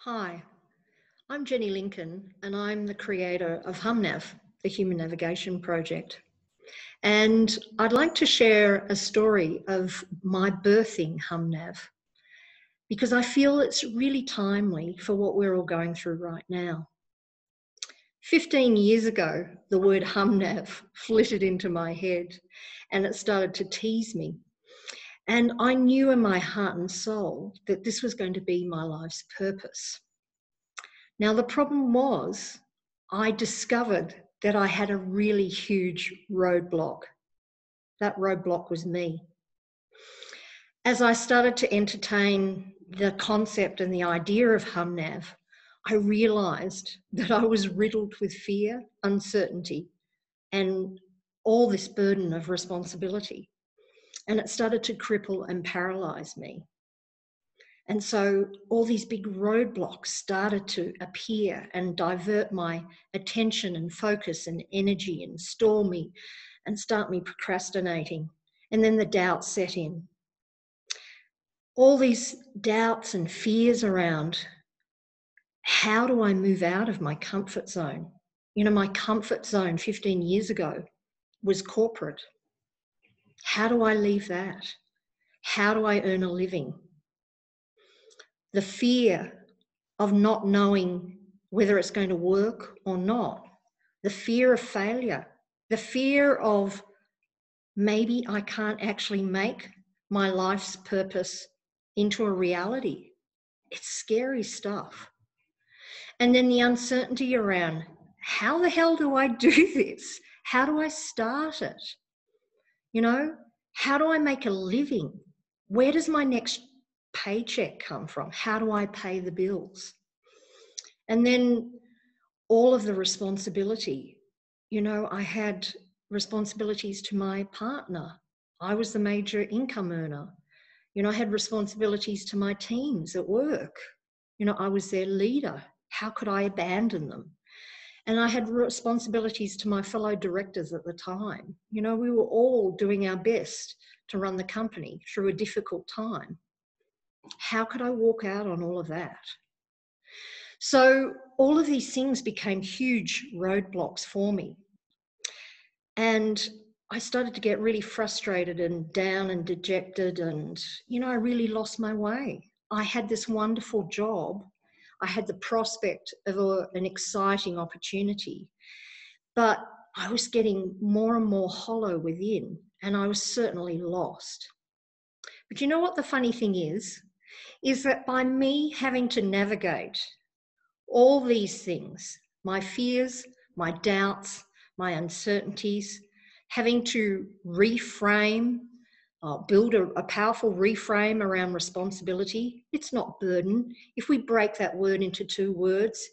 Hi, I'm Jenny Lincoln and I'm the creator of HUMNAV, the Human Navigation Project. And I'd like to share a story of my birthing HUMNAV because I feel it's really timely for what we're all going through right now. 15 years ago, the word HUMNAV flitted into my head and it started to tease me. And I knew in my heart and soul that this was going to be my life's purpose. Now, the problem was I discovered that I had a really huge roadblock. That roadblock was me. As I started to entertain the concept and the idea of HUMNAV, I realised that I was riddled with fear, uncertainty, and all this burden of responsibility. And it started to cripple and paralyse me. And so all these big roadblocks started to appear and divert my attention and focus and energy and stall me and start me procrastinating. And then the doubts set in. All these doubts and fears around, how do I move out of my comfort zone? You know, my comfort zone 15 years ago was corporate. How do I leave that? How do I earn a living? The fear of not knowing whether it's going to work or not, the fear of failure, the fear of maybe I can't actually make my life's purpose into a reality. It's scary stuff. And then the uncertainty around, how the hell do I do this? How do I start it? You know, how do I make a living? Where does my next paycheck come from? How do I pay the bills? And then all of the responsibility. You know, I had responsibilities to my partner. I was the major income earner. You know, I had responsibilities to my teams at work. You know, I was their leader. How could I abandon them? And I had responsibilities to my fellow directors at the time. You know, we were all doing our best to run the company through a difficult time. How could I walk out on all of that? So all of these things became huge roadblocks for me. And I started to get really frustrated and down and dejected and, you know, I really lost my way. I had this wonderful job. I had the prospect of an exciting opportunity, but I was getting more and more hollow within and I was certainly lost. But you know what the funny thing is that by me having to navigate all these things, my fears, my doubts, my uncertainties, having to reframe, build a powerful reframe around responsibility. It's not burden. If we break that word into two words,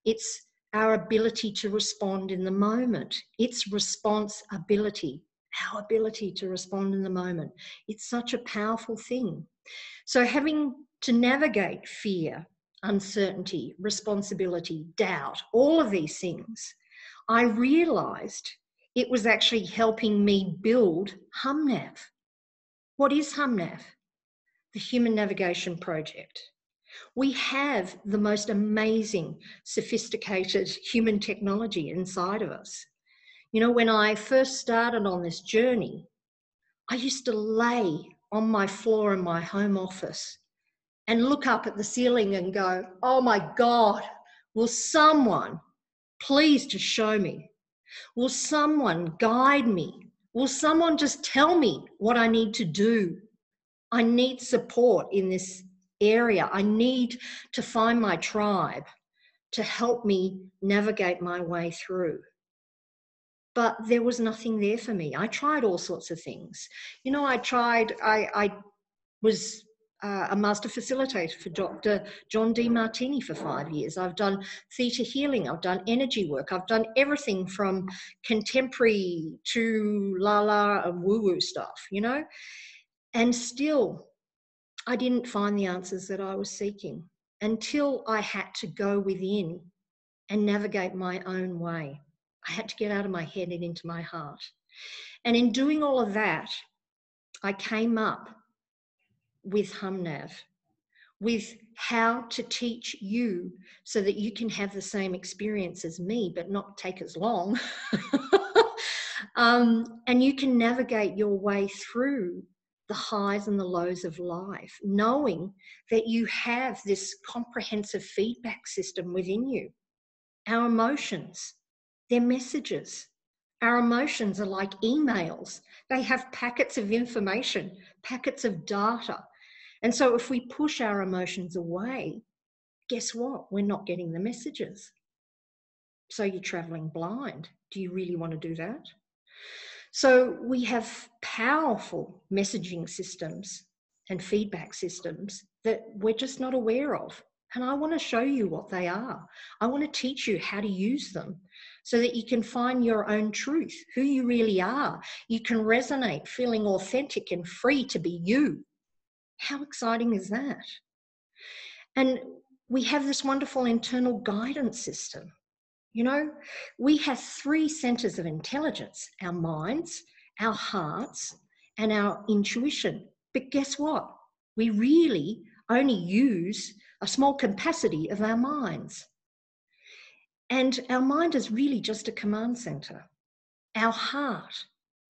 it's our ability to respond in the moment. It's responsibility, our ability to respond in the moment. It's such a powerful thing. So having to navigate fear, uncertainty, responsibility, doubt, all of these things, I realised it was actually helping me build HUMNAV. What is HUMNAV? The Human Navigation Project. We have the most amazing, sophisticated human technology inside of us. You know, when I first started on this journey, I used to lay on my floor in my home office and look up at the ceiling and go, oh my God, will someone please just show me? Will someone guide me? Will someone just tell me what I need to do? I need support in this area. I need to find my tribe to help me navigate my way through. But there was nothing there for me. I tried all sorts of things. You know, I was a master facilitator for Dr. John Demartini for 5 years. I've done theta healing. I've done energy work. I've done everything from contemporary to la-la and woo-woo stuff, you know. And still, I didn't find the answers that I was seeking until I had to go within and navigate my own way. I had to get out of my head and into my heart. And in doing all of that, I came up with HUMNAV, with how to teach you so that you can have the same experience as me, but not take as long. And you can navigate your way through the highs and the lows of life, knowing that you have this comprehensive feedback system within you. Our emotions, they're messages. Our emotions are like emails. They have packets of information, packets of data. And so if we push our emotions away, guess what? We're not getting the messages. So you're traveling blind. Do you really want to do that? So we have powerful messaging systems and feedback systems that we're just not aware of. And I want to show you what they are. I want to teach you how to use them so that you can find your own truth, who you really are. You can resonate, feeling authentic and free to be you. How exciting is that? And we have this wonderful internal guidance system. You know, we have 3 centers of intelligence: our minds, our hearts, and our intuition. But guess what? We really only use a small capacity of our minds. And our mind is really just a command center. Our heart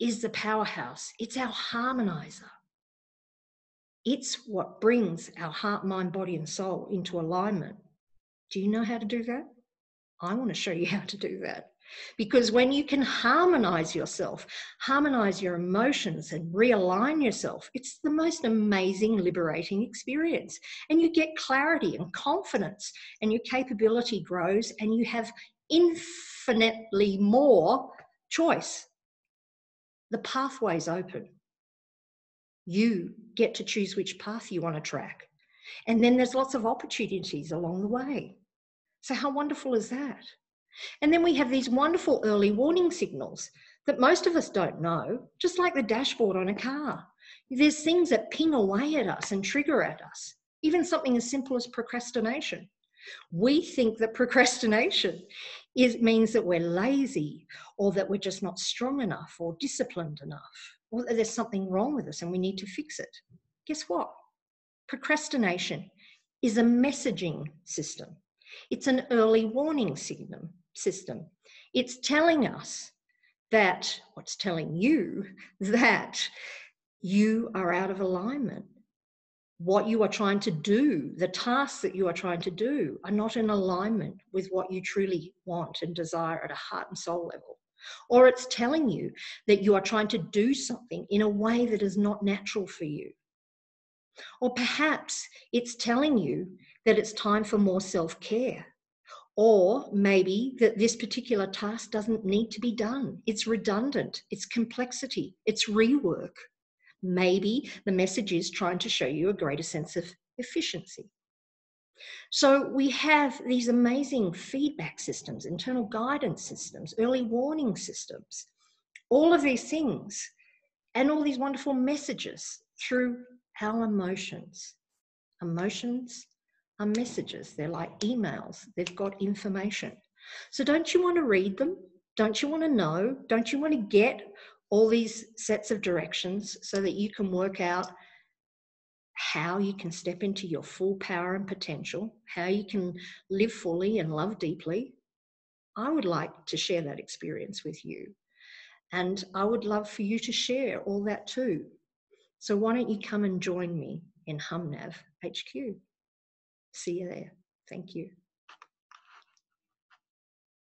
is the powerhouse. It's our harmonizer. It's what brings our heart, mind, body, and soul into alignment. Do you know how to do that? I want to show you how to do that. Because when you can harmonize yourself, harmonize your emotions and realign yourself, it's the most amazing, liberating experience. And you get clarity and confidence, and your capability grows, and you have infinitely more choice. The pathway's open. You get to choose which path you want to track. And then there's lots of opportunities along the way. So how wonderful is that? And then we have these wonderful early warning signals that most of us don't know, just like the dashboard on a car. There's things that ping away at us and trigger at us, even something as simple as procrastination. We think that procrastination means that we're lazy, or that we're just not strong enough or disciplined enough, or that there's something wrong with us and we need to fix it. Guess what? Procrastination is a messaging system. It's an early warning system. It's telling us that, what's telling you that you are out of alignment. What you are trying to do, the tasks that you are trying to do, are not in alignment with what you truly want and desire at a heart and soul level. Or it's telling you that you are trying to do something in a way that is not natural for you. Or perhaps it's telling you that it's time for more self-care. Or maybe that this particular task doesn't need to be done. It's redundant, it's complexity, it's rework. Maybe the message is trying to show you a greater sense of efficiency. So we have these amazing feedback systems, internal guidance systems, early warning systems, all of these things, and all these wonderful messages through our emotions. Emotions are messages. They're like emails. They've got information. So don't you want to read them? Don't you want to know? Don't you want to get all these sets of directions so that you can work out how you can step into your full power and potential, how you can live fully and love deeply? I would like to share that experience with you. And I would love for you to share all that too. So why don't you come and join me in HUMNAV HQ? See you there. Thank you.